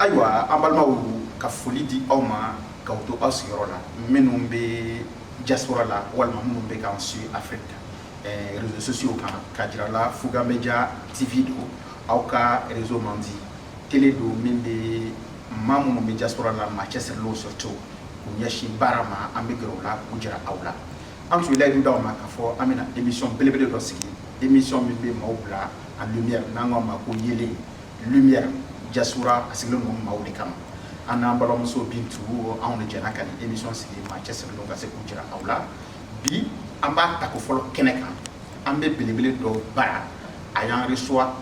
Aïwa, Ambalmaou, Kafolidi, Auma, Kauto Asirola, Menombe, Diaspora, Walma Mumbe, en Sud-Afrique, réseaux sociaux, Kadrala, Fuga Media, TV, Auka, réseau Mandi, Télé, Mende, Mamu, Diaspora, Manchester, Lo, surtout, Yashi, Barama, Ambegrola, Kujara, Aula. Ensuite, là, nous avons une émission Belébélé Roski, émission Mibé Maoubla, en lumière, Nangoma, Kouyele, lumière, Diaspora, Asilon Maoudekam. En Ambalomoso Bintu, en Janakani, émission Sigi, Manchester, Longase, Kujara, Aula. Bi, Amba Takofolo Keneka, Ambe Belébélé do Bara, ayant reçu à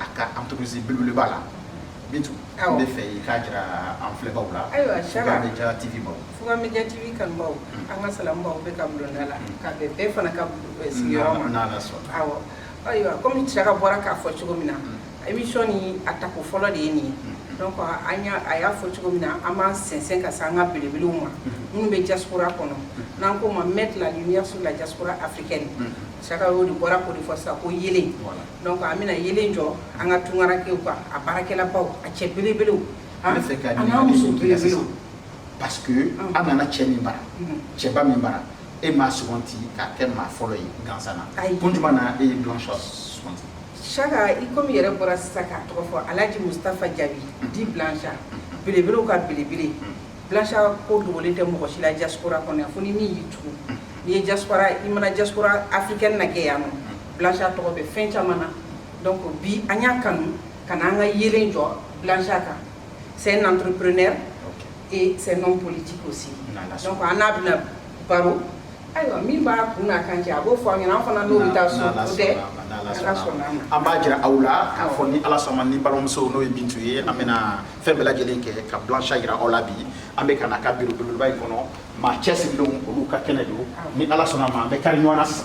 entreprise Belébélé Bala. Bintu, Ambe fait Kajra en Flebaula, Fuga Media TV Bao. Fuga Media TV kan Bao, Anga Salamba, Becam Brunella, Kabe, Befanaka, Siorama, Awa. Aywa, comme tu as Boraka for Chugomina, émission ni attaque follow the ni. Donc, aya for Chugomina, Ama Sensenka Sanga Beluma, nous be diaspora kono. Nanko ma mettre la lumière sur la diaspora africaine. Chaka o di bora ko di fosa ko yele. Donc, amina yele njo, anga tungara ke uka, aparake la pau, a chebele belu. Hein? Parce que amana chemimba, cheba mimbara. Et ma seconde, car ma folie, Gansana. Punjmana et Blanchos. Chaga, il comme il y a pour Saka, trois fois, Aladji Mustafa Djabi, dit Blancha, Bilibilo ka Bilibili. Blancha, pour le temps, la diaspora qu'on a fourni, YouTube. Les diaspora, imana diaspora africaine na Guyane. Blancha, trop de fin chamana. Donc, bi, Anya Kanu, Kananga Yelenjo, Blanchaka. C'est un entrepreneur et c'est un homme politique aussi. Donc, on a bien Baro. Ayo mimba kuna kanji abo fo ngena fana no bita so de ambajira aula ka foni ala soma ni balomso no bintu ye amena fembela jelenke ka blancha ira olabi ambe kana ka biru biru bay kono ma chesi dum ko ka kenedo ni ala soma ma be kar nyonas.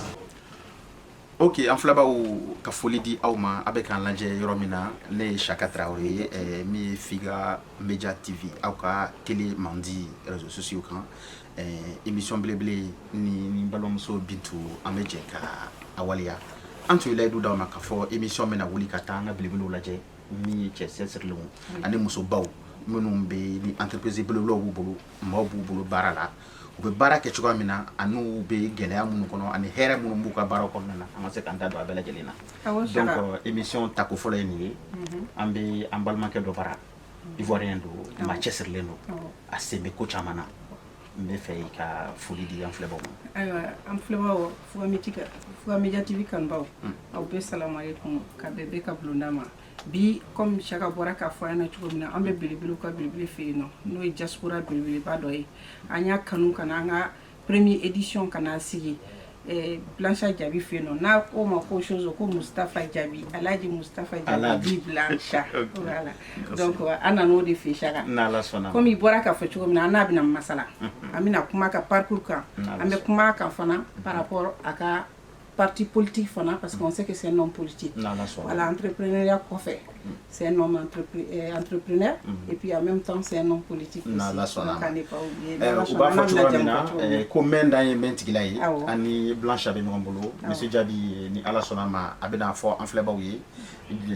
Ok, en flaba ou ka foli di awma avec un lanje yoromina ne Chaka Traoré mi figa Media TV au ka télé mandi réseaux sociaux kan émission blé ni balomso bintu ameje ka awalia antu lay du dawma ka fo émission mena wuli ka tanga blé laje mi chesse serlu ane muso baw menum be ni entreprise blé lo bulu mabu bulu barala be baraka ci ko mina anu be gele amun kono ani here mun buka barako nana amase kanta do abela jelina donc émission tako folo ni ambe ambalma ke do bara ivoirien do ma chesser leno asebe ko chamana me fay ka fuli di en flebo aywa am flebo fuga Media TV kan baw aw be salam alaykum ka bebe ka blundama bi comme Chaka Boraka fo yana chuko mina ambe bilibilu ka bilibili fe no diaspora bilibili ba doy anya kanu kana nga première édition kana sigi Blancha Djabi fe no na ko ma ko chose ko Mustafa Djabi Aladji Mustafa Djabi Blancha voilà donc anano de fe Chaka na la sona comme i Boraka fo chuko mina anabina masala amina kuma ka parcours kan ambe kuma ka fana par rapport aka parti politique fana parce qu'on sait que c'est un homme politique. Voilà, entrepreneuriat qu'on fait. C'est un homme entrepreneur et puis en même temps c'est un homme politique aussi. Donc on n'est pas oublié. Comment dans mentigilai ani Blancha be ngambolo monsieur Djabi ni ala sonama abena fo en flebawi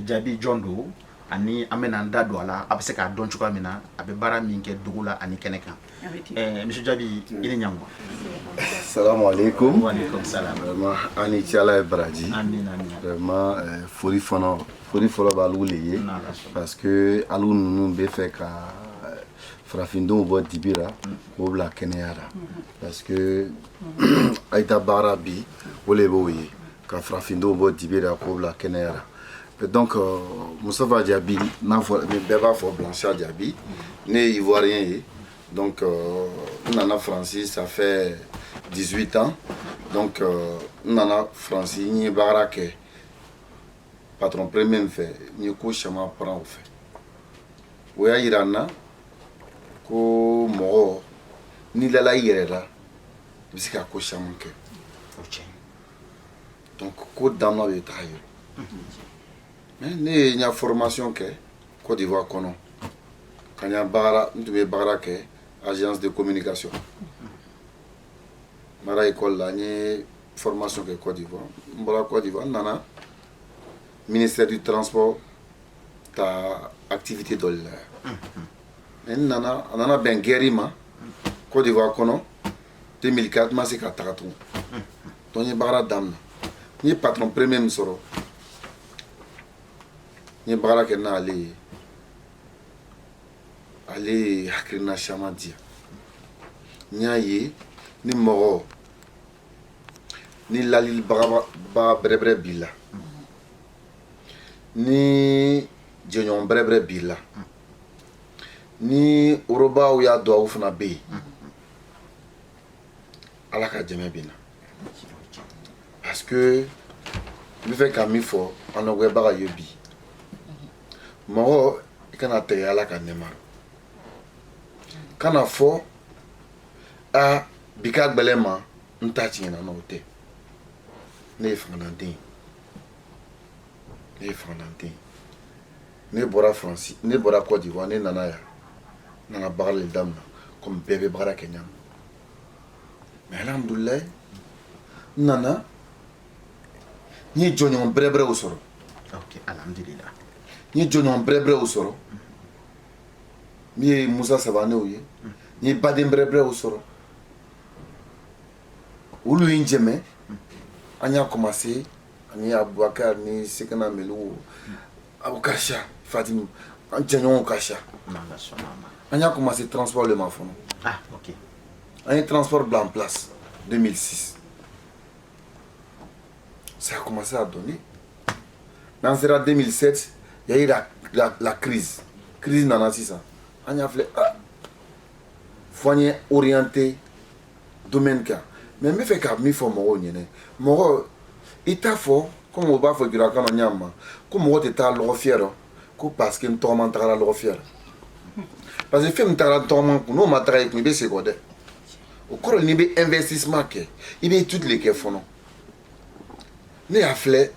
Djabi Jondo ani amena ndado ala abse ka don chuka mina abe bara minke dugula ani keneka monsieur Djabi ile nyangwa. Salam alaikum. Wa alaikum salam. Vraiment ani tiala braji. Vraiment fori fono ba luleye parce que alu nunu be fait ka frafindo bo dibira o bla kenyara parce que aita barabi ole boye ka frafindo bo dibira ko bla kenyara. Donc Moustapha Djabi na fo me beba fo Blancha Djabi né ivoirien donc Nana Francis ça fait 18 ans donc Nana Francis ni barake patron premier fait ni ko chama prend fait oya irana ko mo ni la yirela bisika ko chama ke donc ko dama be tayo mais ne nya formation ke Côte d'Ivoire kono kanya bara ndube bara ke agence de communication mara école la ni formation ke Côte d'Ivoire mbola Côte d'Ivoire nana ministère du transport ta activité de l'air nana ben guerre ma Côte d'Ivoire kono 2004 ma se ka tagatu donc ni bagara damna ni patron premier misoro ni bagara ke na ale hakrina shamadia nyaye ni moro ni lalil ba brebre bila ni jenyon brebre bila ni uroba u ya do funa be ala ka jeme bina parce que le fait qu'a mis fort en ogwe baga yobi moro kana te ala ka nemar kana fo a bika gbelema nta tingina no te ne fanantin ne bora France ne bora Côte d'Ivoire ne nana ya nana bagal damna comme bébé bara Kenya mais alhamdoulilah nana ni jonyon brebre usoro ok alhamdulillah ni jonyon brebre usoro mi Moussa Savane ouye ni badem brebre usoro ulu injeme anya commencé ani Abouakar ni Sekana Melou Aboukasha Fatim Anjanyon Kasha anya commencé transport le mafono ah ok un transport blanc en place 2006 ça a commencé à donner dans 2007 il y a eu la crise nana ça anya fait foyer orienté domaine ka mais me fait ka mi fo mo nyene mo ita fo comme on va faire du rakama nyama comme on était lo fiero ko parce que on m'entara lo fiero parce que film tara toman ko no matara ko be segode o koro ni be investissement ke ibe toutes les ke fono ne a flé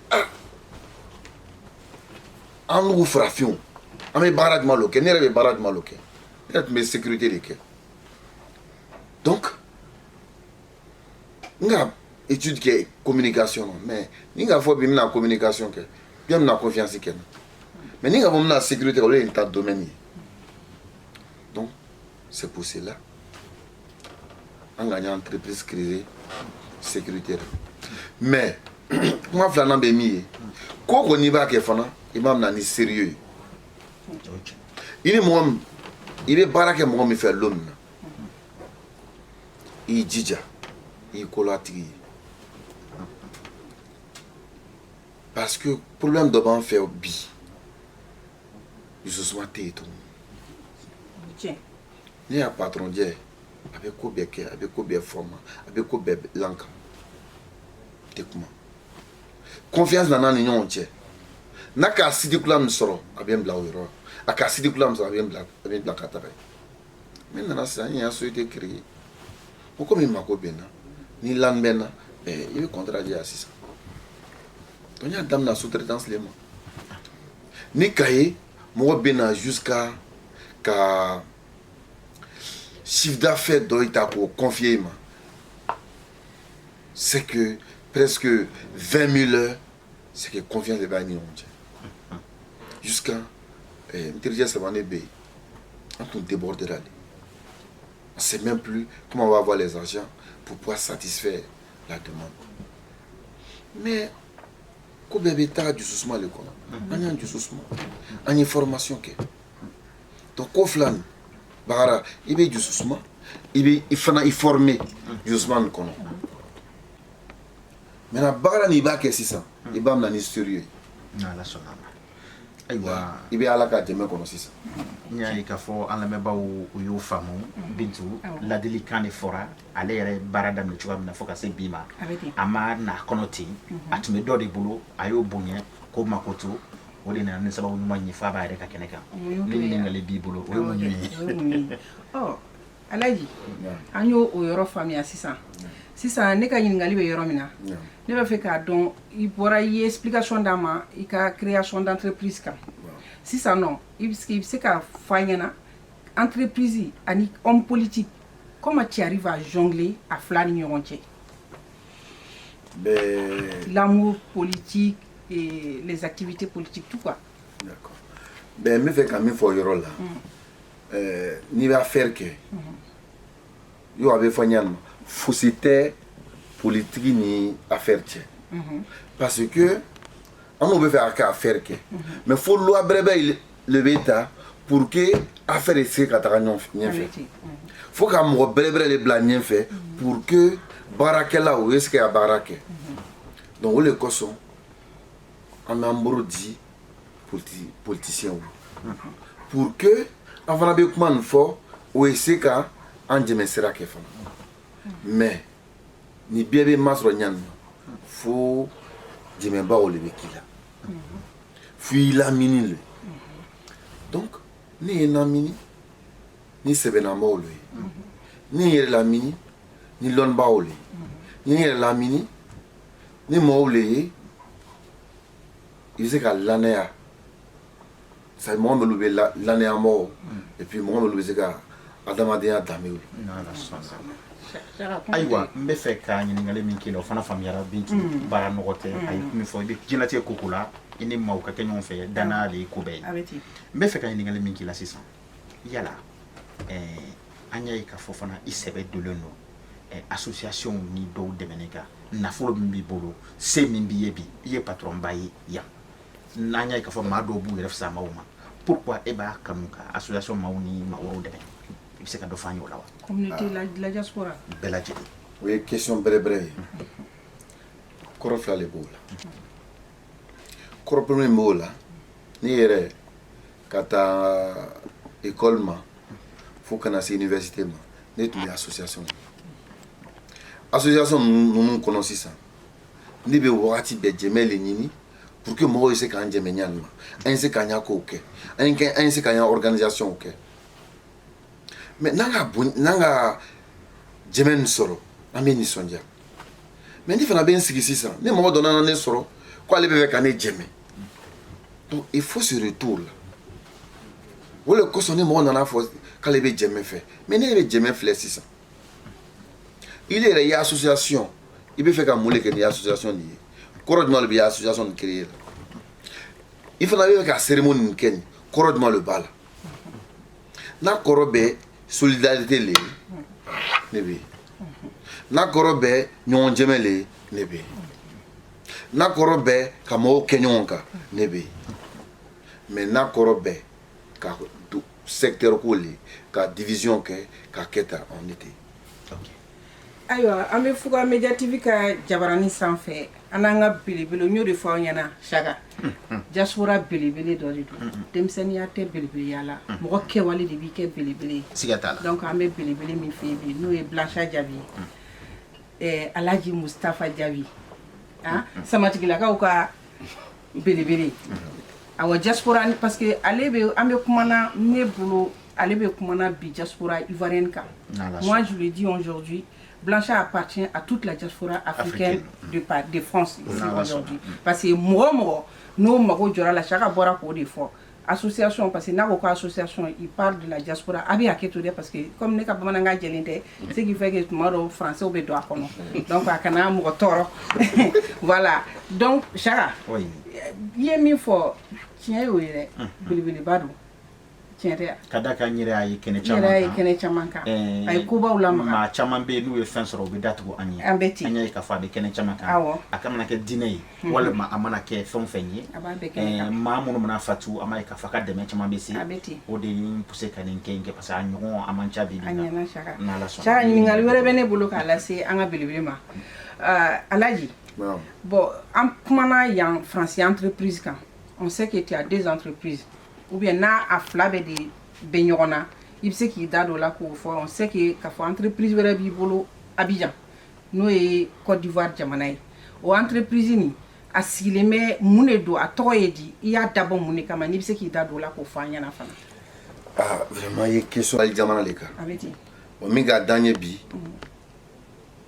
en nous frafion en me barad maloke ne rebe barad maloke et me sécurité les ke donc nga étude qui communication mais ninga faut bien la communication que bien la confiance que mais ninga faut la sécurité dans l'état domaine donc c'est pour cela en gagnant entreprise créée sécurité mais moi flanant be mi ko ko ni ba ke fana imam na ni sérieux il est moi il est baraka moi me faire l'homme il jija il colatri parce que problème de ban faire bi je suis maté tout ni a patron dia avec ko beke avec ko be forma avec ko be lanka te kuma confiance dans nan union tie na ka sidi kula msoro abien bla wiro aka sidi kula msoro abien bla katare mais nana ça y a souhaité créer o comme mako bena ni lan bena il est contrarié à ça donc il y a dame na sous-traitance les mots ni kaye mo bena jusqu'à ka chiffre d'affaires doit pour confier ma c'est que presque 20 000 heures c'est que confiance de bani on jusqu'à intelligence savane b on débordera on sait même plus comment on va avoir les argents pour pouvoir satisfaire la demande mais ko bébé ta du sousma le kono anya du sousma anya formation ke donc ko flan bagara ibe du sousma ibe ifana informer du sousma le kono mais na bagara ni ba ke sisa ibam na ni sérieux na la sonama aywa ibe ala ka jeme kono sisa nyaay ka fo ala me baw yu famu bintu la delicane fora ale yere barada no chuwa na foka se bima ama na konoti atme do de bulu ayo bunye ko makoto wole na ne sababu nyuma nyifa ba yere ka keneka ni ngale bi bulu o mo nyi oh alaji anyo o yoro famia sisa ne ka nyingali be yoro mina ne ba fe ka don i bora yi explication dama i ka création d'entreprise ka sisa non il se ka fanyana entreprise ani homme politique comment tu arrives à jongler à flani nyonche l'amour politique et les activités politiques tout quoi d'accord ben me fait quand même faut yoro là n'i bɛ affaire kɛ yo a bɛ fɔ ɲani ma fosi tɛ politique ni affaire cɛ parce que an n'u bɛ fɛ a kɛ affaire kɛ mais fo loi bɛrɛbɛ le bɛ ta pour que affaire bɛ se ka taga ɲɛfɛ fo ka mɔgɔ bɛrɛbɛrɛ de bila ɲɛfɛ pour que baarakɛlaw u bɛ se ka baara kɛ donc o de kosɔn an b'an bolo di politiciens pour que an fana bɛ kuma nin fɔ o bɛ se ka an dɛmɛ sira kɛ fana mais ni bɛɛ bɛ masɔrɔ ɲani ma fo dɛmɛbagaw de bɛ k'i la fo i lamini le donc ne ye lamini ni sɛbɛnnamaw le ye ni yɛrɛ lamini ni lɔnnibagaw le ye ni yɛrɛ lamini ni mɔgɔw le ye i bɛ se ka lannaya c'est mɔgɔ minnu bɛ lannaya mɔgɔw et puis mɔgɔ minnu bɛ se ka adamadenya danbew ayiwa n bɛ fɛ ka ɲininkali min k'i la o fana faamuyara Bintu baara nɔgɔ tɛ a ye min fɔ i bɛ diɲɛlatigɛ ko la i ni maaw ka kɛ ɲɔgɔn fɛ danaya de ye ko bɛɛ ye n bɛ fɛ ka ɲininkali min k'i la sisan yala an y'a ye k'a fɔ fana i sɛbɛ donnen don association ni dɔw dɛmɛni kan nafolo min b'i bolo se min b'i ye bi i ye patron ba ye yan n'an y'a ye k'a fɔ maa dɔw b'u yɛrɛ fisaya maaw ma pourquoi e b'a kanu ka association maaw ni maa wɛrɛw dɛmɛ i bɛ se ka dɔ fɔ an ye o la wa communauté la diaspora bɛɛ lajɛlen o ye question bɛrɛbɛrɛ ye kɔrɔ fila de b'o la kɔrɔ premier min b'o la ne yɛrɛ ka taa école ma fo kana se université ma ne tun bɛ association ninnu kɔnɔ sisan ne bɛ wagati bɛɛ dɛmɛ le ɲini pour que mɔgɔw ye se k'an dɛmɛ ɲani ma an ye se k'an ɲa kow kɛ an ye se k'an ɲa organisation kɛ mais n'an ka dɛmɛ nin sɔrɔ an bɛ nisɔndiya mais ne fana bɛ n sigi sisan ni mɔgɔ dɔ nana ne sɔrɔ ko ale bɛ fɛ ka ne dɛmɛ donc il faut ce retour là o de kosɔn ni mɔgɔ nana fɔ k'ale bɛ dɛmɛ fɛ mais ne yɛrɛ dɛmɛ filɛ sisan il yɛrɛ ye association i bɛ fɛ ka mun de kɛ ni association nin ye kɔrɔ jumɛn de bɛ association nin créer la i fana bɛ fɛ ka cérémonie nin kɛ nin kɔrɔ jumɛn de b'a la n'a kɔrɔ bɛ solidarité le ne bɛ yen n'a kɔrɔ bɛ ɲɔgɔn dɛmɛ le ne bɛ yen n'a kɔrɔ bɛ ka mɔgɔw kɛ ɲɔgɔn kan ne bɛ yen mais n'a kɔrɔ bɛ ka secteur ko le ka division kɛ ka kɛ tan on était ayiwa an bɛ Fuga Media TV ka jabarani sanfɛ an n'an ka belebele n y'o de fɔ aw ɲɛna Saka diaspora belebele dɔ de don denmisɛnninya tɛ belebeleya la mɔgɔ kɛwale de b'i kɛ belebele ye siga t'a la donc an bɛ belebele min fɛ yen bi n'o ye Blancha Jabi ye Alaji Mustafa Jabi Samatigilakaw ka belebele awɔ diaspora parce que ale bɛ an bɛ kumana ne bolo ale bɛ kumana bi diaspora ivoirienne kan moi je le dis aujourd'hui Blancha appartient à toute la diaspora africaine de France ici aujourd'hui. Parce que moi, nous, la Saka bora pour des fois. Association, parce que n'a aucune association, il parle de la diaspora. Abi à Kétoudé, parce que comme n'est pas mananga gelinde, ce qui fait que tout le monde français au bédouin. Donc, à Kana Moutoro. Voilà. Donc, Saka, il y a mis fort. Tiens, oui, Bilibili Badou. Kada ka nyere ayi kene chaman kan ay kuba ulama ma chaman be nu e fen soro be datugo anyi anya ka fa be kene chaman kan akamana ke dinai wala ma amana ke fen fenyi ma munu mana fatu amay ka fa ka deme chaman be si o de pousse kanen kenke parce que nyon amancha bi anya na la so cha ni ngal were bene bulu ka la se anga bilibili ma Alaji bon am kumana yang France entreprise kan on sait que tu as deux entreprises ou bien na a flabe de benyona il sait qu'il da do la ko fo on sait que ka fo entreprise wera bi bolo Abidjan no e Côte d'Ivoire jamana yi o entreprise ni asileme mune do a toyedi iya dabo mune kama ni sait qu'il da do la ko fo anya na fana vraiment ye question al jamana le ka abeti o mi ga danye bi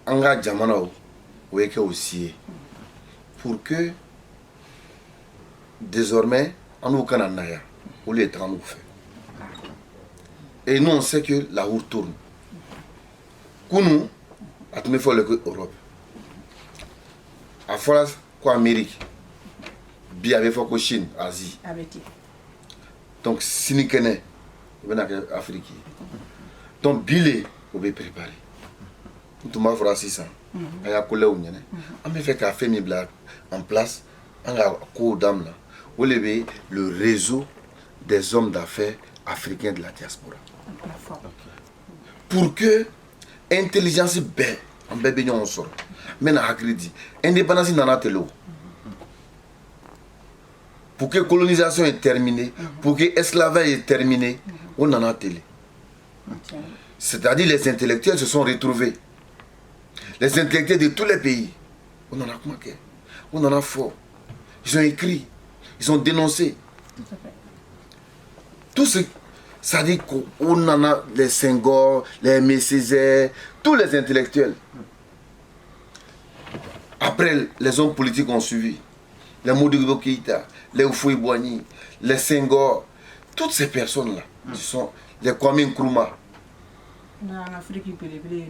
anga jamana o we ke aussi pour que désormais on nous cananaya ou les travaux fait. Et nous on sait que la roue tourne. Kounou, à tout me faut l'Europe. À France, quoi Amérique. Bien avec faut Chine, Asie. Donc si nous connaissons, on a Afrique. Donc billet on va préparer. Tout ma frère 600. Il y a collé où on me fait café mis en place. On a cours d'âme là. Vous levez le réseau des hommes d'affaires africains de la diaspora. Pour que intelligence bé en bébé on sort. Mais à crédit indépendance nana telo. Pour que la colonisation est terminée, pour que l'esclavage est terminé, on en a télé. C'est-à-dire les intellectuels se sont retrouvés. Les intellectuels de tous les pays. On en a manqué. On en a fort. Ils ont écrit. Ils ont dénoncé. Tout ce... Ça dit qu'on en a les Senghor, les Aimé Césaire, tous les intellectuels. Après, les hommes politiques ont suivi. Les Modibo Keïta, les Houphouët-Boigny, les Senghor, toutes ces personnes-là, ce sont les Kwame Nkrumah. En Afrique,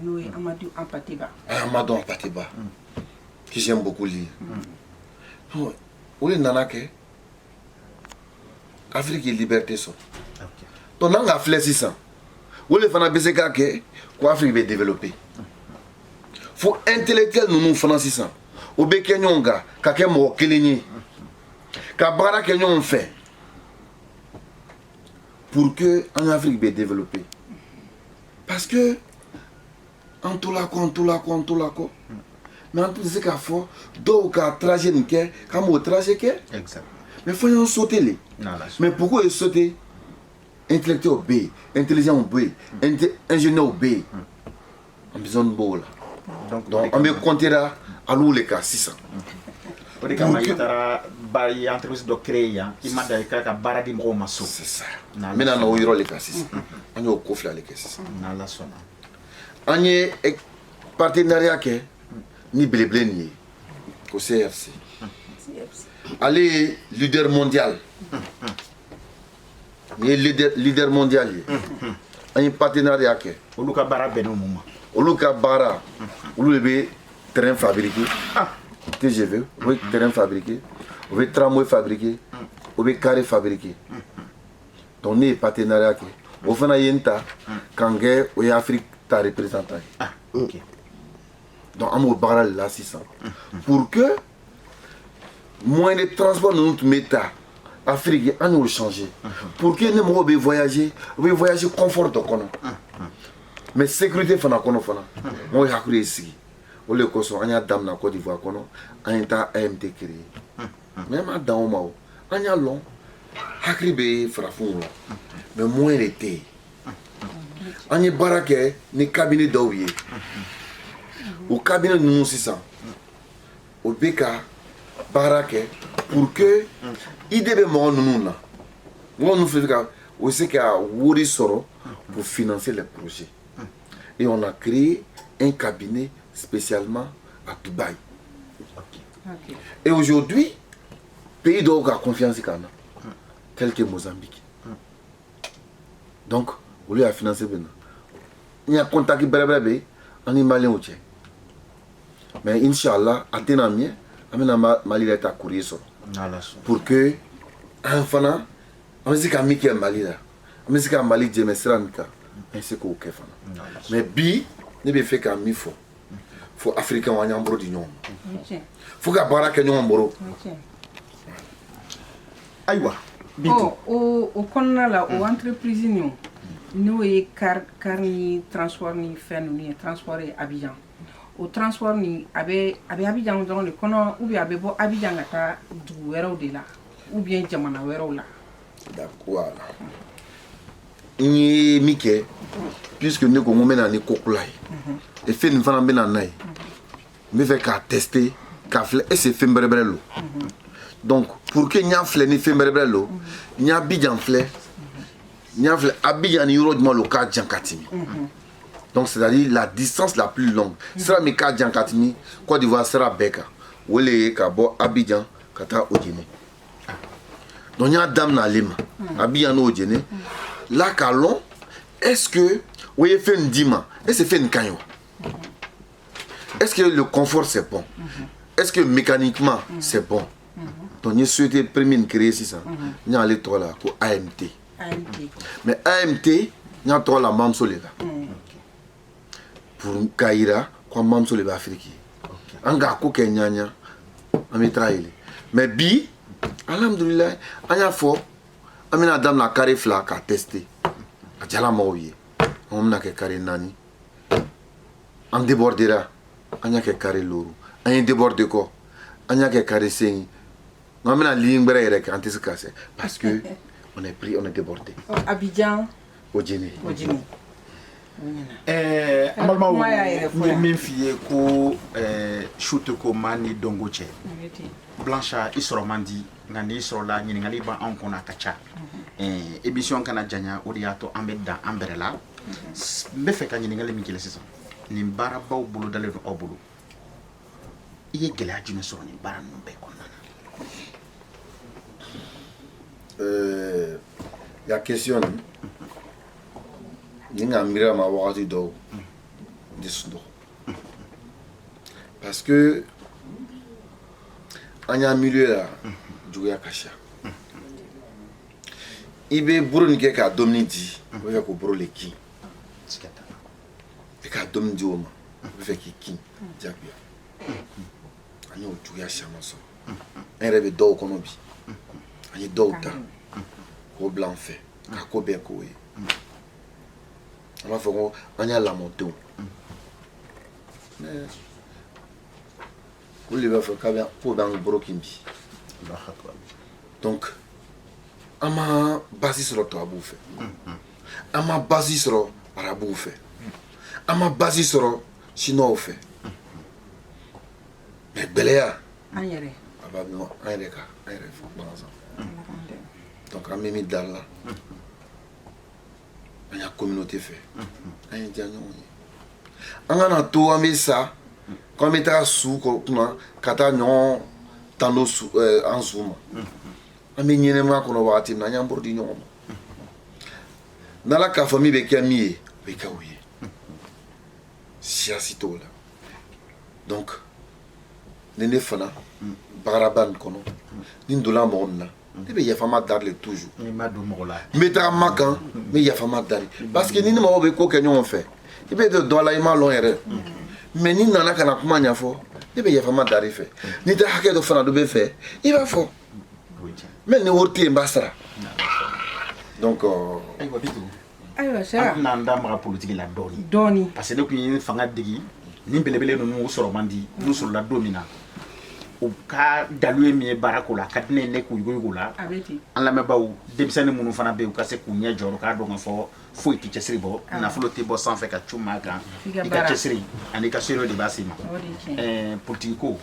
nous sommes Amadou Ampateba. Amadou Ampateba, que j'aime beaucoup lire. Où est Nanake? Afrique et liberté sont. Donc, on a fait 600. Où est le BCK que l'Afrique va développer? Il faut intellectuel nous faisons 600. Au Bekenyonga, quelqu'un m'a keleni. Kabara Kenyon fait pour que en Afrique va développer. Parce que en tout la quoi. Mais en tout ce qu'il faut, donc à trajet n'ké, comme au trajet qu'est. Exact. Mais il faut y sauter les. Mais pourquoi il sauter? Intellectuel obéit, intelligent obéit, ingénieur obéit. On a besoin de beau là. Donc on me comptera à l'eau les cas 600. Pour que les entreprises de créer, il m'a dit que bara di mro maso. C'est ça. Maintenant on y a les cas 600. On y a au coffre les cas 600. On y a partenariat que ni blé ni au CRC. Allez leader mondial. Ni leader mondial. On y a partenariat que. Oluka bara beno moment. Oluka bara. Olu terrain fabriqué. TGV, oui, terrain fabriqué, oui, tramway fabriqué, oui, carré fabriqué. Donc, nous, partenariat, au fond, il y a un tas, quand il y a Afrique, ta représentant. Donc, on va barrer là 600. Pour que, moins de transport nous mettent Afrique, on va changer. Pour que nous puissions voyager confortablement. Mais sécurité, on va faire ici. On le consomme, on a dame na Côte d'Ivoire, on a AMT créé. Même à Daomao, on a long, Hakribe frafou. Mais moins l'été. On a baraque, ni cabinet d'ouïe. Au cabinet de nous 600. Au BK, baraque, pour que, il devait mourir nous là. On nous fait aussi qu'il y a Wuri Soro pour financer les projets. Et on a créé un cabinet spécialement à Dubaï. Okay. Et aujourd'hui, pays d'Oga a confiance quand même, tel que Mozambique. Donc, au lieu de financer, il y a un contact qui est en Malien ou tien. Mais Inch'Allah, à Ténamien, à Mali est à courir pour que, enfant, on dit qu'à Miki est Mali là, on dit qu'à Mali, Djemé Sranka, ainsi qu'au Kefana. Mais Bi, ne peut faire qu'à Mifo. Faut africain ou un bro d'union. Faut que bara kenyon bro. Aïwa. Au konna la au entreprise nous est carni transport ni fait nous transporter Abidjan. Au transport ni abe Abidjan dans le kono ou bien abe bo Abidjan ata du wero de là ou bien jamana wero là. D'accord. Ni Mike puisque nous comme mena ni kokulai. Et fait une femme bien en aïe. Mais fait qu'à tester, qu'à faire et c'est fait mbrebrelo. Donc pour que n'y a flé ni fait mbrebrelo, n'y a Abidjan flé, n'y a flé Abidjan ni euro de mal au cas Djankatimi. Donc c'est-à-dire la distance la plus longue. Sera mes cas Djankatimi, Côte d'Ivoire sera Beka. Ou les Kabo Abidjan, Kata Odjene. Donc n'y a dame na lima, Abidjan Odjene. Là calon, est-ce que vous avez fait une dima, est-ce que fait une canyon? Est-ce que le confort c'est bon? Est-ce que mécaniquement c'est bon? Donc, nous souhaitons premier créer ça. Nous allons là pour AMT. mais AMT nya to la mamso le la pour kaira ko mamso le ba afriki anga ko kenyanya ami traile mais bi alhamdulillah anya fo amina dam la carré fla ka tester a jala mawiye on na ke carré nani on débordera anya ke carré loro anya déborder ko anya ke carré sen amina ligne brere ka antiscase parce que on est pris, on est débordé. Abidjan. Odjini. Amalma min fiye ko shoot ko mani dongo che. Blancha isoro mandi ngani isoro la nyini ngali ba an kona kacha. Émission kana janya odiato ambeda ambrella. Mbe fe ka nyini ngali mi kele sesa. Ni bara baw bulu dale no obulu. Iye gele ajune soro ni bara no be konna. La question ni nga mira ma wakati do disundo parce que anya milieu la juya kasha ibe buru ni ke ka domni di o ya ko buru le ki tikata e ka domni di o ma o fe ki japia anya o juya shama so erebe do kono bi anya do ta ko blanc fait ka ko be ko e ama fo anya la moto mais ko le ba fo ka ba ko bang brokimbi donc ama basis sur to abu fait ama basis sur arabu fait ama basis sur chinois fait mais belea Anyere. aba no ayre ka ayre fo banza donc à Mimi Dalla, il y a communauté fait. Il y a un tout à ça, comme il est sous, quand on tando en zoom. Il y a un qu'on va atteindre, il y a un bourdillon. Dans la famille de Camille, il y a un si asito là. Donc, les fana, baraban kono, n'indola monna. Il y a fama darle toujours. Mais ta macan, mais il y a fama darle. Parce que ni ne m'a pas que nous fait. Il peut être dans la ima long erreur. Mais ni n'en a qu'un account n'y a fort. Il y a fama darle fait. Ni ta hacker de fana de fait. Il va fort. Mais ne worti embasra. Donc, ayiwa sera nanda mara politique la doni doni parce que ne kun yi fanga digi ni belebele no soro mandi no soro la domina o ka dalu mi barako la kadne ne ku yugo la abeti an la mebaw debisane munu fana be o ka se ku nya joro ka do ngafo fo ti chesri bo na folo te bo sans fait ka chuma kan ka chesri ani ka sero de basima politique ko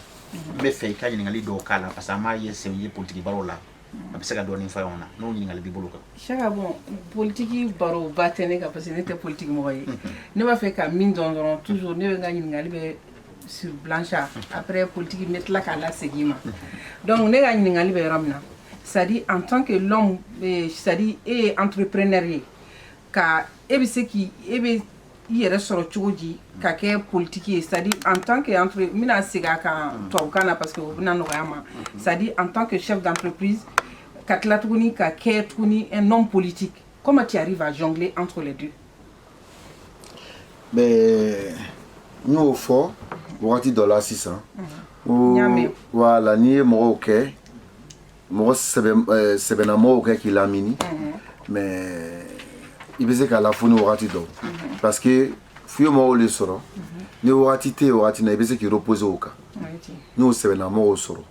me fe ka ni ngali do kala parce que ma ye se ye politique barola abisa ka doni fa ona no ni ngali bi boloka chaque bon politique baro batene ka parce que n'était politique mo ye ne va faire ka min don toujours ne nga ni ngali be sur Blanchard après politique mettre la kala segima donc ne ga ni ngali be ramna ça dit en tant que l'homme ça dit et entrepreneur ka ebise ki ebe yere soro choji ka ke politique ça dit en tant que entre mina siga ka to kana parce que na no yama ça dit en tant que chef d'entreprise katlatuni ka ke tuni un homme politique comment tu arrives à jongler entre les deux? Mais nous au fond wakati dollar 600 voilà ni mo OK mo sebe na mo OK ki lamini mais ibeze ka la funu wakati do parce que fuyo mo le soro ni wakati te wakati na ibeze ki reposer oka nous sebe na mo soro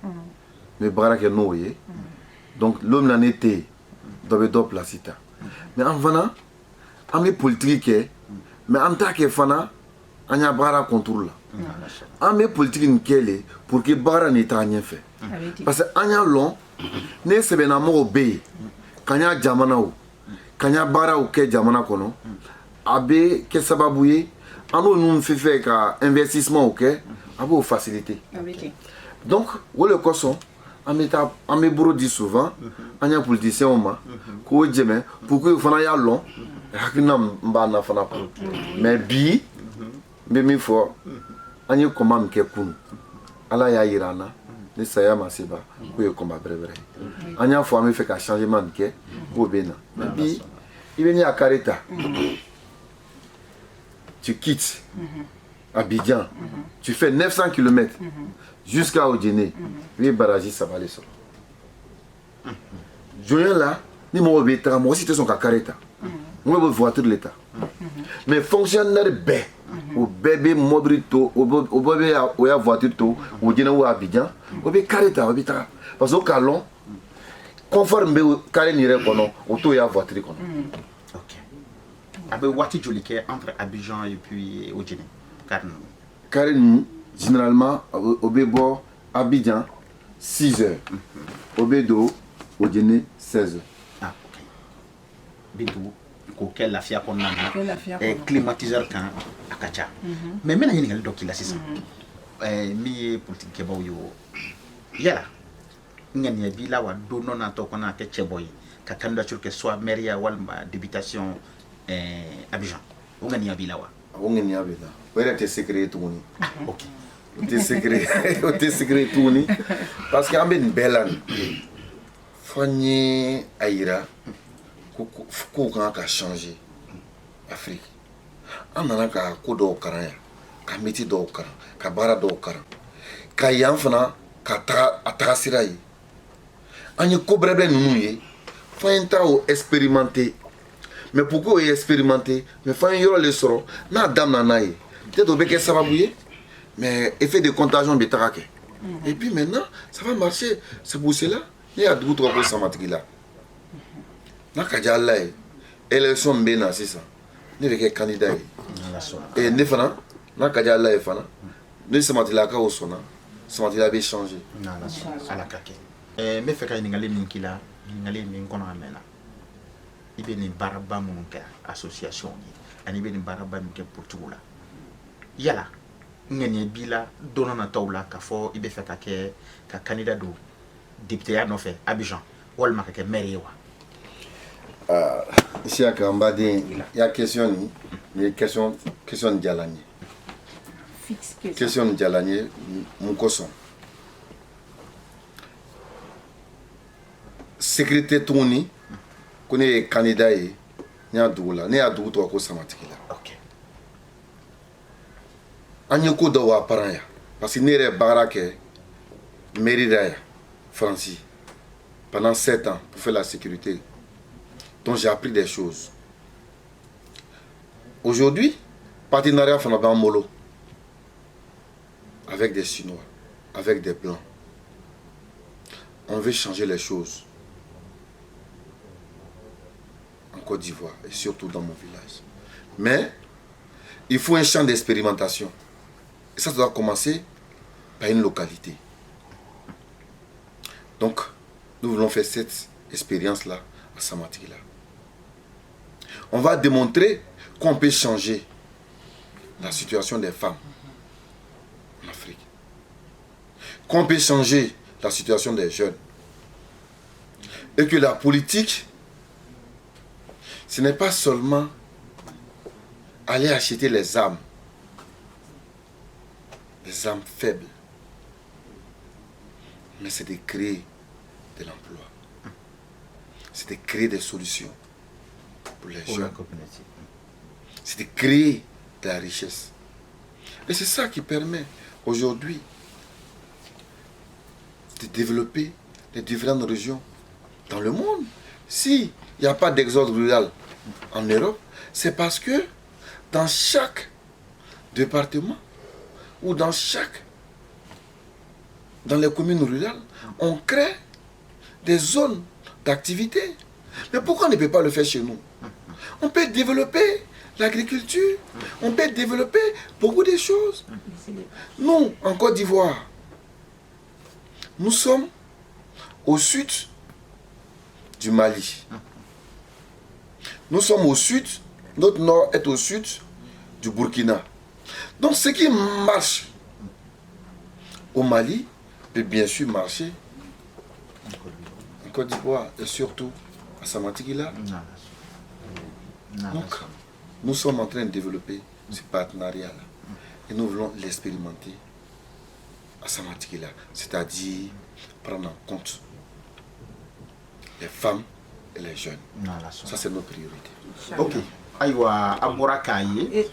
mais bara ke no ye donc l'homme n'en était doit do placita mais en vana ami politique mais en tant que fana anya bara contrôle la politique ni kele pour que bara ne ta rien fait parce que anya long ne sebe na mo be kanya jamana o kanya bara o ke jamana kono abe ke sababu ye ano nous fait ka investissement o ke abo facilité donc le coson ame buro dit souvent anya politicien o ma ko jeme pour que fana ya long hakina mba na fana ko mais bi be mi fo anya commande ke kun ala ya irana ne saya ma seba ko ye combat bref anya fo ame fait ka changement de ke ko bena bi il vient à Careta tu quittes Abidjan tu fais 900 km jusqu'à Odjene oui baraji ça va aller sur joyen là ni mo be tra mo si te son ka Careta mo be voiture de l'état mais fonctionnaire bé o bébé mobrito o bébé o ya voiture to o dina o Abidjan o be Careta o be tra parce que calon conforme be kale ni re kono o to ya voiture kono. OK. Abe wati joli ke entre Abidjan et puis Odjene Karen généralement au Bébo Abidjan 6 heures au Bédo Odjene 16 heures. Ah, OK. Bintou ko quelle la fia qu'on a et climatiseur kan akacha mais mena yini ngal dokki la sisa mi politique ke baw yo yala ngani bi la wa do non to kona ke cheboy ka candidature que soit mairie walma députation Abidjan o ngani bi la wa o ngani abi la o era te secret tuni. OK o te secret tuni parce que ambe belan fanye aira ko kan ka changer Afrique an nana ka ko dɔw karan ya ka métier dɔw karan ka baara dɔw karan ka yan fana ka taga sira ye an ye ko bɛrɛbɛrɛ ninnu ye f'an ye taa o expérimenter mais pourquoi o ye expérimenter mais f'an ye yɔrɔ le sɔrɔ n'a damina n'a ye peut-être o bɛ kɛ sababu ye mais effet de contagion bɛ taga kɛ et puis maintenant ça va marcher c'est pour cela ne y'a dugu tɔgɔ ko Samatigi la n'a ka diya Ala ye élection min bɛ na sisan ne bɛ kɛ candidat ye et ne fana n'a ka diya Ala ye fana ne Samatigilakaw sɔnna Samatigila bɛ changer. Ala ka kɛ me fɛ ka ɲininkali min k'i la ɲininkali min kɔnɔ a mɛnna i bɛ nin baaraba minnu kɛ association ye ani i bɛ nin baaraba min kɛ politique la yala ŋaniya b'i la don n'a nataw la k'a fɔ i bɛ fɛ ka kɛ ka candidat don députéya nɔfɛ Abidjan walima ka kɛ maire ye wa. Ici à Kambadé, il y a question ni question de Jalani. Question de Jalani, mon coson. Sécurité Touni, connaît candidat et n'y a doula, n'y a doula toi ko Samatigila. OK. Anyoko dawa paranya, parce que n'ere barake mairie d'aya, Francie, pendant 7 ans pour faire la sécurité. Donc j'ai appris des choses. Aujourd'hui, partenariat Fanaban Molo avec des Chinois, avec des Blancs. On veut changer les choses en Côte d'Ivoire et surtout dans mon village. Mais il faut un champ d'expérimentation. Et ça doit commencer par une localité. Donc, nous voulons faire cette expérience-là à Samatigila. On va démontrer qu'on peut changer la situation des femmes en Afrique. Qu'on peut changer la situation des jeunes. Et que la politique, ce n'est pas seulement aller acheter les armes faibles, mais c'est de créer de l'emploi. C'est de créer des solutions pour les jeunes. C'est de créer de la richesse. Et c'est ça qui permet aujourd'hui de développer les différentes régions dans le monde. S'il n'y a pas d'exode rural en Europe, c'est parce que dans chaque département ou dans les communes rurales, on crée des zones d'activité. Mais pourquoi on ne peut pas le faire chez nous? On peut développer l'agriculture, on peut développer beaucoup de choses. Nous, en Côte d'Ivoire, nous sommes au sud du Mali. Nous sommes au sud, notre nord est au sud du Burkina. Donc ce qui marche au Mali peut bien sûr marcher en Côte d'Ivoire et surtout à Samatigila. Donc, nous sommes en train de développer ce partenariat-là et nous voulons l'expérimenter à Samatigila, c'est-à-dire prendre en compte les femmes et les jeunes. Ça, c'est notre priorité. Ok. Aïwa, Aborakaye.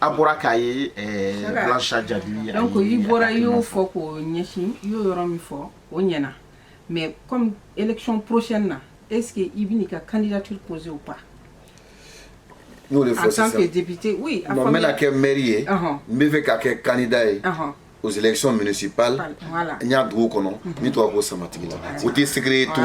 Aborakaye, Blancha Djabi. Donc, il y a foko nyeshi, il y a fo, onyena. Mais comme élection prochaine, est-ce que Ibinika candidature posée ou pas? Nous, les en tant que député, oui. Non, mais la mairie, mais avec un candidat aux élections municipales, il y a deux qu'on a, mais toi, vous savez, vous êtes secret tout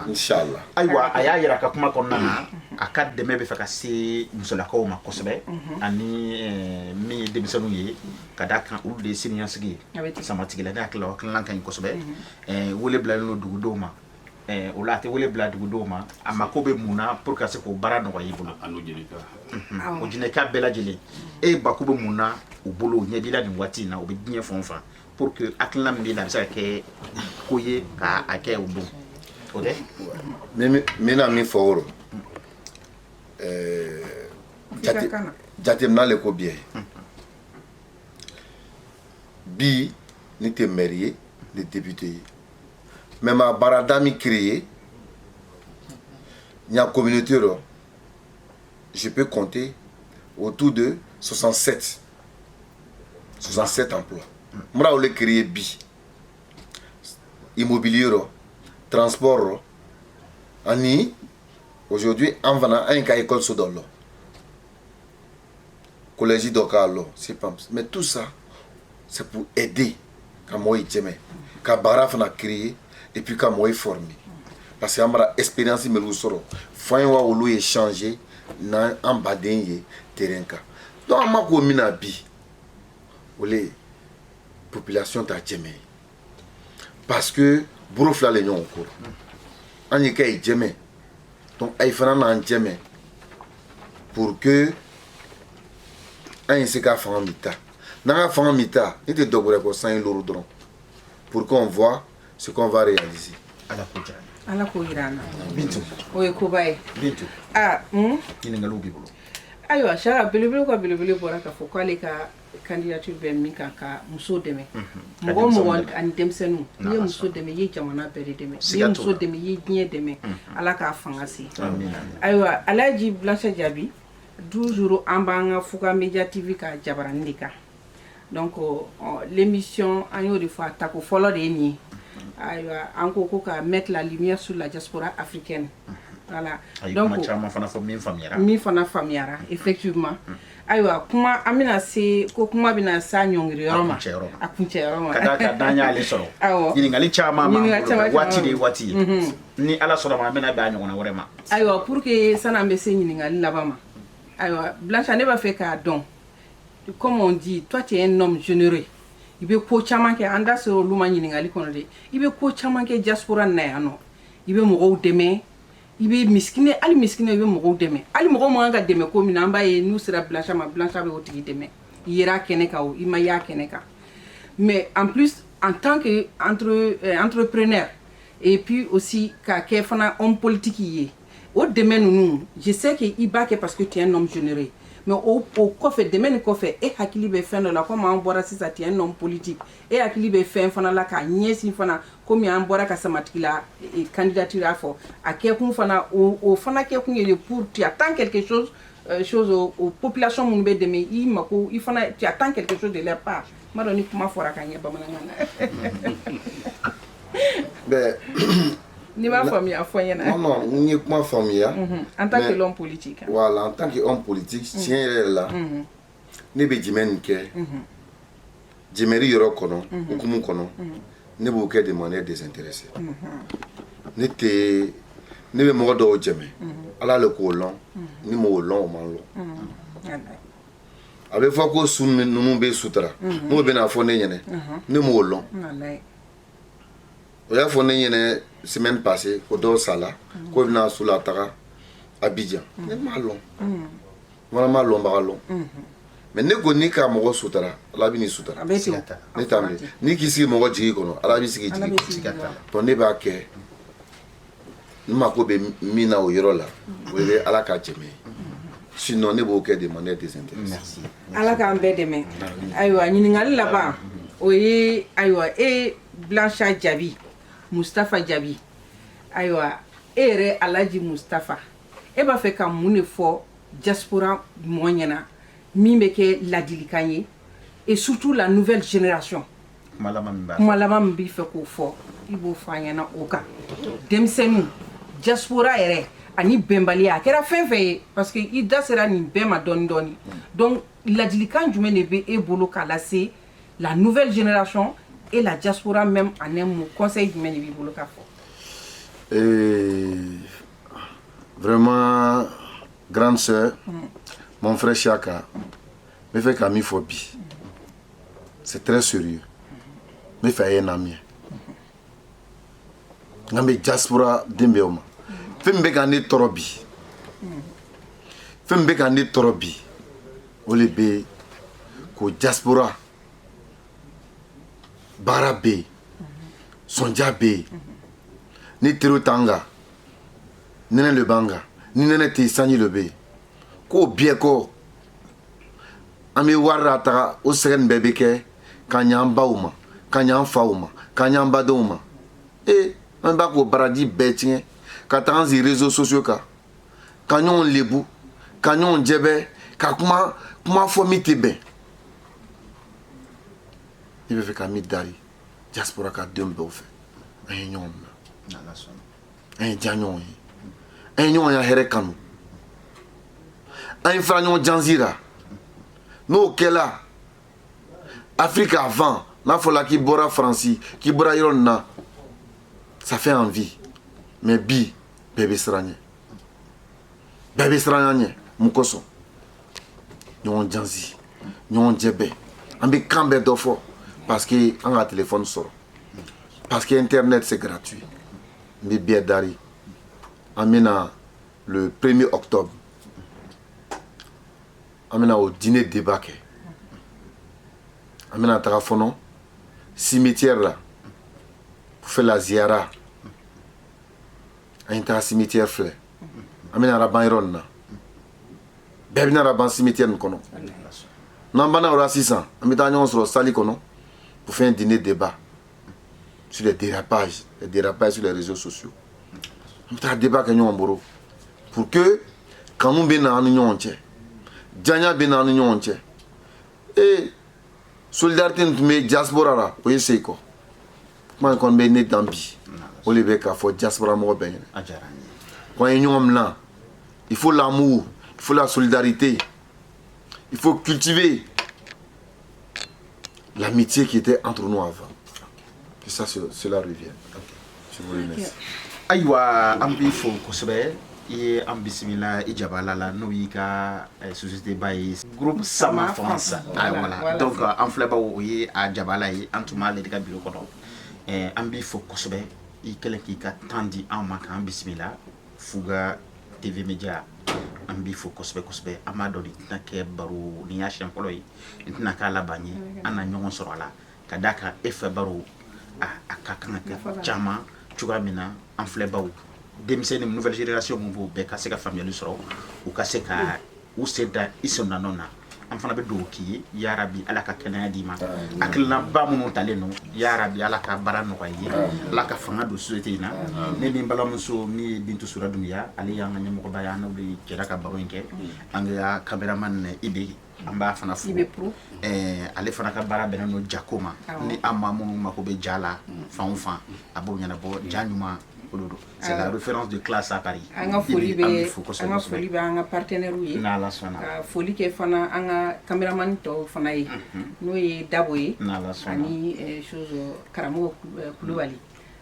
Inch'Allah. Aïwa, aya yira ka kuma konna a ka deme be faka se musolakaw ma kosɛbɛ ani mi denmisɛnninw ye ka da kan olu de siniya sigi Samatigila ne hakili la o kilan kan kosɛbɛ wele bilalen no dugudenw ma o la a tɛ wele bila dugudenw ma a mako bɛ mun na pour que se k'o baara nɔgɔya i bolo o jinɛka bɛɛ lajɛlen e bako bɛ mun na u bolo ɲɛ b'i la nin waati in na u bɛ diɲɛ fɛn o fɛn pour que hakilina min b'i la a bɛ se ka kɛ ko ye k'a kɛ o don o tɛ mina min fɔ o jateminɛ le ko bi ye bi ni tɛ maire ye ni député ye mais ma barada mi créé il y a communauté je peux compter autour de 67 emplois. Moi on les créé bi immobilier transport ani aujourd'hui en venant un cas école sodolo collège d'Okalo c'est pas mais tout ça c'est pour aider quand moi il j'aime quand baraf na créé et puis quand moi formé parce que amara expérience me lusoro fin wa olu échanger na en baden terrain ka donc ma ko mina bi olé population ta djemé parce que brofla les ñon ko ani kay djemé donc ay fana na djemé pour que un se ka fa mita na fa mita et de dogore ko 5 l'euro pour qu'on voit ce qu'on va réaliser. Ala ko irana. Bintu. Oye ko baye. Bintu. Ina ngalu bi bolo. Ayo shara belebele bora ka fo ko ale ka candidature be min ka muso deme. Mo an demsenu. Ye muso deme ye jamana bere deme. Ye muso deme ye diɲɛ deme. Ala ka fanga si. Amin. Ayo Alaji Blancha Djabi toujours en banga Fuga Media TV ka jabarani ka. Donc l'émission an yo de fois ta ko follow de ni. Encore qu'on mettre la lumière sur la diaspora africaine. Voilà. Donc, mi fana famiara effectivement. Aywa kuma amina se ko kuma bina sa nyongri yoroma akunche yoroma kada danya ale soro yini ngali chama ma wati ni ala soro ma bina ba nyongona worema aywa pour que ça n'ambe se yini ngali labama aywa Blancha ne va faire ka don comme on dit toi tu es un homme généreux. Il be ko chaman ke anda so luma nyini ngali kono de ibe ko chaman ke diaspora na ya no ibe mo deme ibe miskine ali miskine ibe mo deme ali mo nga deme ko mina mba e nous sera Blancha be otigi deme ira keneka o ima ya keneka mais en plus en tant que entrepreneur et puis aussi ka ke fana homme politique yi au domaine nous je sais que iba ke parce que tu es un homme généreux. Mais au coffre de même coffre et hakili be fin de la comme on boira si ça tient un homme politique et hakili be fin fana la ka nyesi fana comme on boira ka Samatigila et candidature à fort à quelqu'un fana au fana quelqu'un pour tu attends quelque chose aux populations mon be de mais il fana tu attends quelque chose de leur part madoni comment fora ka nya ba manana ben ni ma famille a foyer non ni ma famille en tant que l'homme politique voilà en tant qu'homme politique tiens là ne be jimen ke jimeri yoro kono okumu kono ne bo ke de manière désintéressée ne be mo do jeme ala le ko lon ni mo lon ma lon avec fois ko sun nu be sutra mo be na fo ne nyene ne mo lon o ya fo ne nyene semaine passée au dos sala ko vina sous la tara Abidjan ne malon vraiment long balon mais ne ko ni ka mo sutara ala bi ni sutara ne tambe ni kisi mo jigi kono ala bi sigi jigi to ne ba ke ma ko be mina o yoro la o be ala ka jeme sinon ne bo ke de manière désintéressée. Merci ala ka ambe deme aywa nyini ngali laba oye ayiwa Blancha Jabi Mustapha Jabi ayiwa ere Alaji Mustapha e b'a fɛ ka mun de fɔ diaspora mɔgɔ ɲɛna min bɛ kɛ ladilikan ye et surtout la nouvelle génération kuma laban min b'i fɛ k'o fɔ i b'o fɔ an ɲɛna o kan denmisɛnninw diaspora yɛrɛ ani bɛnbaliya a kɛra fɛn fɛn ye parce que i da sera nin bɛɛ ma dɔɔni dɔɔni donc ladilikan jumɛn de bɛ e bolo k'a lase la nouvelle génération et la diaspora même en un mot conseil jumɛn de b'i bolo k'a fɔ vraiment grande sœur mon frère Chaka me fait qu'à mi phobie c'est très sérieux me fait un ami ngambe diaspora dembeoma fembe gane torobi fembe gane torobi olebe ko diaspora barabe sonjabe ni terotanga nene le banga ni nene te sanyi le be ko bien ko ami warra ta o segen bebe ke kanyam bauma kanyam fauma kanyam badoma on ba ko baradi betien ka tanzi réseaux sociaux ka kanyon lebu kanyon djebe ka kuma fo mi tebe il veut ka mi dari diaspora ka dembe fe un nyom na la son un janyon un nyon ya here kanu un franyon janzira no kela Afrique avant na fola ki bora Franci ki bora Ironna ça fait envie mais bi bébé sranye mukoso nyon janzi nyon djebe ambi kambe dofo parce que on a téléphone sort parce que internet c'est gratuit mais bien dari amena le 1er octobre amena au dîner débat amena tagafono cimetière là pour faire la ziara un cimetière fleur amena raban ironna bebina raban cimetière nkono nambana ora 600 amita nyon sur sali kono pour faire un dîner débat sur les dérapages sur les réseaux sociaux amita débat que nyon mboro pour que quand nous bena anu nyon tche janya bena anu nyon tche et solidarité ntume diaspora la oye seiko man kon be ne dambi o le be ka fo diaspora mo ben quand il y a il faut l'amour, il faut la solidarité, il faut cultiver l'amitié qui était entre nous avant. Et ça, cela revient. Je vous remercie. Aïwa, ambi fo kosebe, et ambi simila ijabala la noika société baye groupe Sama France. Ah voilà. Donc en fleba oye a jabala yi antuma le dika biro kono. Ambi fo kosebe, i kelen ki ka tandi en maka ambi simila fuga TV Media ambi fo kosbe amado di nake baru ni ya shempolo yi ntina kala banye ana nyongo sorola kadaka efe baru akakanga chama chuga mina en flebaou demisene nouvelle génération mo be ka seka famille soro ou ka seka ou seda isona nona am fana be do ki ya rabbi ala ka kenaya di ma akilna ba mu taleno ya rabbi ala ka barano ko yi ala ka fanga do société na ne min balam so ni bintu sura dunya ali ya ngani mo ko bayana be kira ka baro nke anga cameraman ibe amba fana fu ale fana ka bara benano jakoma ni amamu mako be jala fa abo nyana bo janyuma. C'est la référence de classe à Paris. Anga foli be anga partenaire yi. Na la sona. Foli ke fana anga cameraman to fana yi. No ye dabo yi. Na la sona. Ani chose karamo Koulibaly.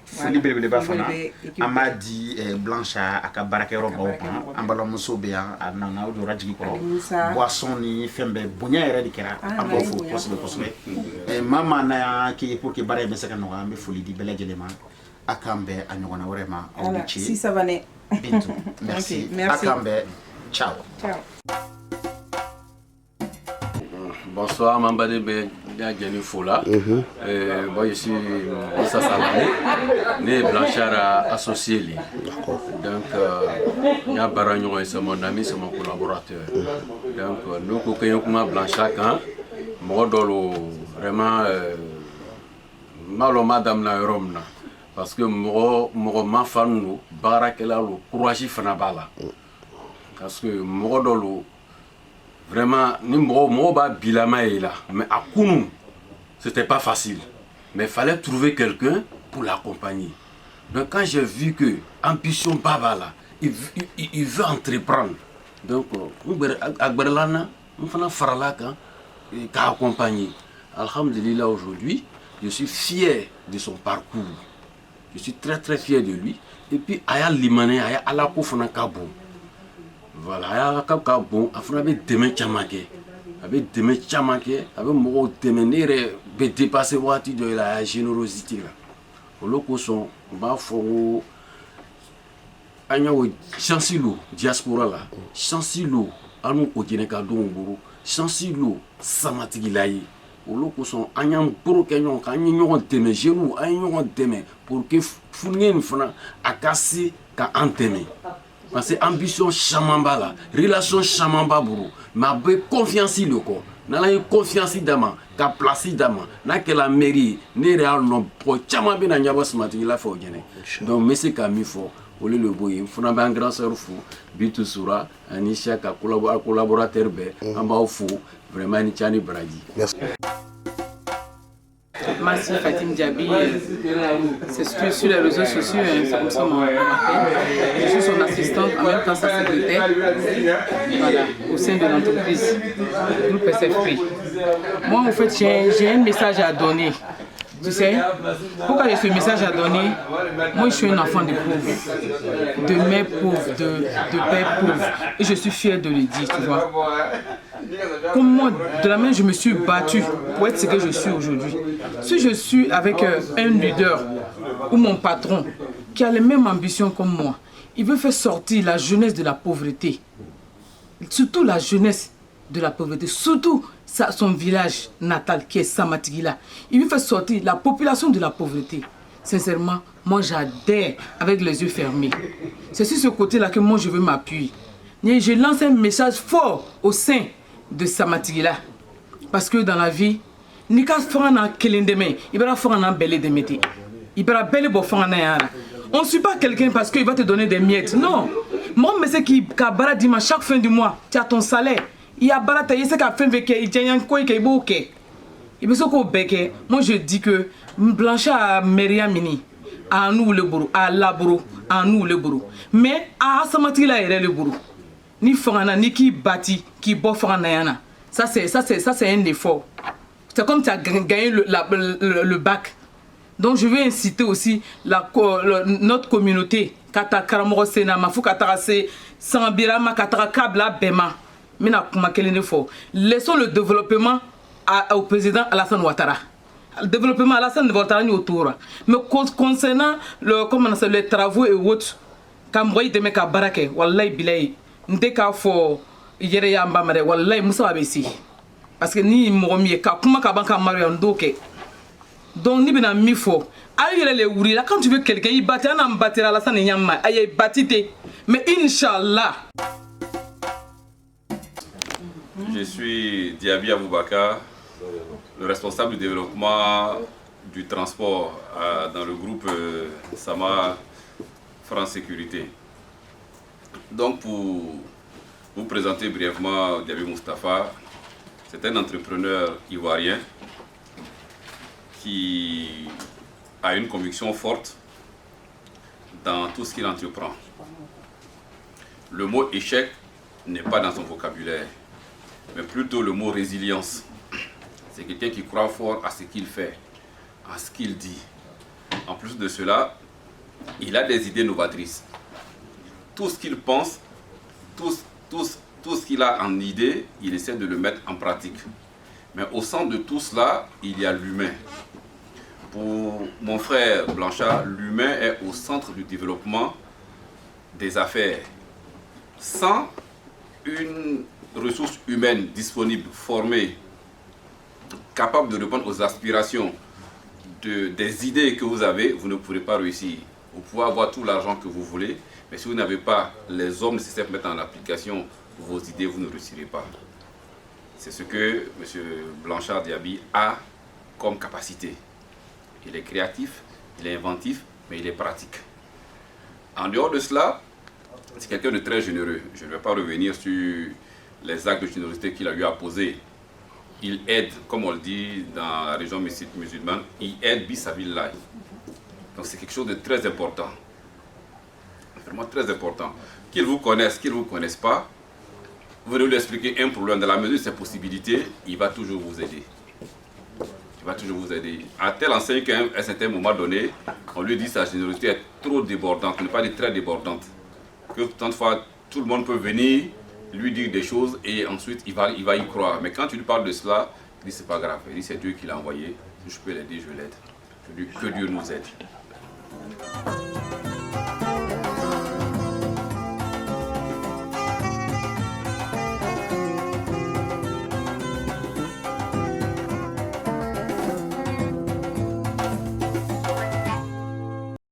Foli bele ba fana. Amadi Blancha aka baraka roba opa. Ambalo muso be na na odo rajigi ko. Boisson ni fembe bonya ere dikera. Ambo fo possible. Mama na ki pour que bare be saka no ambe foli di bele jelema. Akambe anyona vraiment si ça va ne Bintou merci. Merci Akambe ciao bonsoir Mambade be Diadjani Fola moi je suis Issa Salami né Blanchard associé donc ya Baragnon c'est mon ami, c'est mon collaborateur donc nous ko Blanchard quand mo dolo vraiment malo madame na Rome parce que moro ma fanu barakela lo courage fana bala parce que moro dolo vraiment ni moro ba bilama là mais à Kounou c'était pas facile mais fallait trouver quelqu'un pour l'accompagner. Donc quand j'ai vu que ambition baba là il veut entreprendre donc agberlana on fana farala qu'a accompagné. Alhamdulillah, aujourd'hui je suis fier de son parcours. Je suis très fier de lui. Et puis, aya limane, aya alako fana kabon. Voilà, aya kabon, afana be demain chamake. Avec demain chamake, avec mo demain nere be dépasser wati de la générosité là. Au loko son ba fo anya o chancilo diaspora là. Chancilo anu ko jene ka don buru. Chancilo samatigilayi. Au loko son anyam pour que ñon ka ñon teme jenu ay ñon teme pour que fungen fana akasi ka anteme parce que ambition chamamba la relation chamamba buru ma be confiance le ko na la confiance dama ka place dama na que la mairie ne real no po chama be na nyaba smati la fo gene donc monsieur Camille fo ole le boye fana ba grand sœur fou bitu sura anisha ka collaborateur be amba fou vraiment ni chani bradi. Merci. Merci Fatim Diaby, c'est ce que sur les réseaux sociaux, c'est comme ça qu'on m'appelle. Je suis son assistante, en même temps sa secrétaire, voilà, au sein de l'entreprise, groupe SFP. Moi en fait j'ai un message à donner. Tu sais, pourquoi j'ai ce message à donner? Moi je suis un enfant de pauvres, de mère pauvre, de père pauvre, et je suis fier de le dire, tu vois. Comme moi, de la main, je me suis battu pour être ce que je suis aujourd'hui. Si je suis avec un leader ou mon patron qui a les mêmes ambitions comme moi, il veut faire sortir la jeunesse de la pauvreté, surtout la jeunesse de la pauvreté, surtout son village natal qui est Samatigila. Il veut faire sortir la population de la pauvreté. Sincèrement, moi j'adhère avec les yeux fermés. C'est sur ce côté-là que moi je veux m'appuyer. Je lance un message fort au sein de Samatigila. Parce que dans la vie, ni ka fanga kelendeme, il va faire un belé de métier. Il va belé bo fanga. On ne suit pas quelqu'un parce qu'il va te donner des miettes. Non. Moi, mais c'est qui kabara dima chaque fin du mois, tu as ton salaire. Il y a barata, il sait qu'à fin veke, il tient un quoi qui est beau. Il veut qu'on beke. Moi je dis que Blanchard a Meria Mini, à nous le bourreau, à la bourreau, à nous le bourreau. Mais à Samatigila il est le bourreau. Ni fanga ni qui bâtit, qui boit fanga. Ça c'est un effort. C'est comme tu as gagné le bac. Donc je veux inciter aussi notre communauté. Kata Karamoro Sena, Mafu Katarase, Sambirama Katara Kabla Bema. Laissons le développement au président Alassane Ouattara. Le développement Alassane Ouattara est autour. Mais concernant les travaux et autres, quand je dis que barake, wallahi bilay, ndeka fo yere ya mbamare, wallahi musa abesi. Parce que ni momi ka kuma ka banka mario ndoke. Donc ni bina mifo. Aïe les ouri là quand tu veux quelqu'un il bâtit un bâtir Alassane Nyama, aïe bâtité. Mais inchallah. Je suis Diaby Aboubakar, le responsable du développement du transport dans le groupe Sama France Sécurité. Donc pour vous présenter brièvement Diaby Moustapha, c'est un entrepreneur ivoirien qui a une conviction forte dans tout ce qu'il entreprend. Le mot échec n'est pas dans son vocabulaire, mais plutôt le mot résilience. C'est quelqu'un qui croit fort à ce qu'il fait, à ce qu'il dit. En plus de cela, il a des idées novatrices. Tout ce qu'il pense, tout ce qu'il a en idée, il essaie de le mettre en pratique. Mais au centre de tout cela, il y a l'humain. Pour mon frère Blanchard, l'humain est au centre du développement des affaires. Sans une ressource humaine disponible, formée, capable de répondre aux aspirations des idées que vous avez, vous ne pourrez pas réussir. Vous pouvez avoir tout l'argent que vous voulez, mais si vous n'avez pas les hommes nécessaires pour mettre en application vos idées, vous ne réussirez pas. C'est ce que M. Blanchard Diaby a comme capacité. il est créatif, il est inventif, mais il est pratique. En dehors de cela, c'est quelqu'un de très généreux. Je ne vais pas revenir sur les actes de générosité qu'il a eu à poser. Il aide, comme on le dit dans la région musulmane, il aide bis-sabilillah. Donc c'est quelque chose de très important. Vraiment très important. Qu'ils vous connaissent, qu'ils ne vous connaissent pas, vous devez lui expliquer un problème. Dans la mesure de ses possibilités, il va toujours vous aider. Il va toujours vous aider. À telle enseigne qu'à un certain moment donné, on lui dit que sa générosité est trop débordante, ne pas dire très débordante. Que tant de fois, tout le monde peut venir, lui dire des choses et ensuite il va y croire. Mais quand tu lui parles de cela, il dit c'est pas grave. Il dit c'est Dieu qui l'a envoyé. Si je peux l'aider, je l'aide. Que Dieu nous aide.